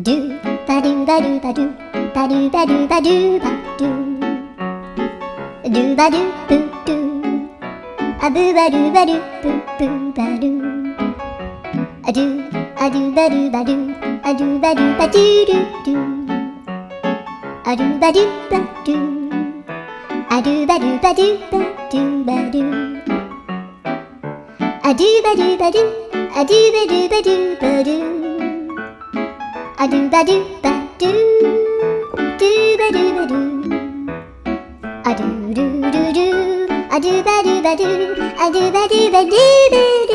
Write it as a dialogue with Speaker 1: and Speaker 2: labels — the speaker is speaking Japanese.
Speaker 1: ドゥバドゥバドゥバドゥバドゥバドゥバドゥバドゥドゥバドゥブドゥアブバドゥバドゥブブバドゥアドゥアドゥバドゥバドゥアドゥバドゥバドゥドゥドゥアドゥバドゥバドゥアドゥバドゥバドゥバドゥバドゥアドゥバドゥバドゥアドゥバドゥバドゥバドゥアドゥバドゥバドゥドゥバドゥバドゥアドゥルルルアドゥバドゥバドゥアドゥバドゥバドゥバドゥ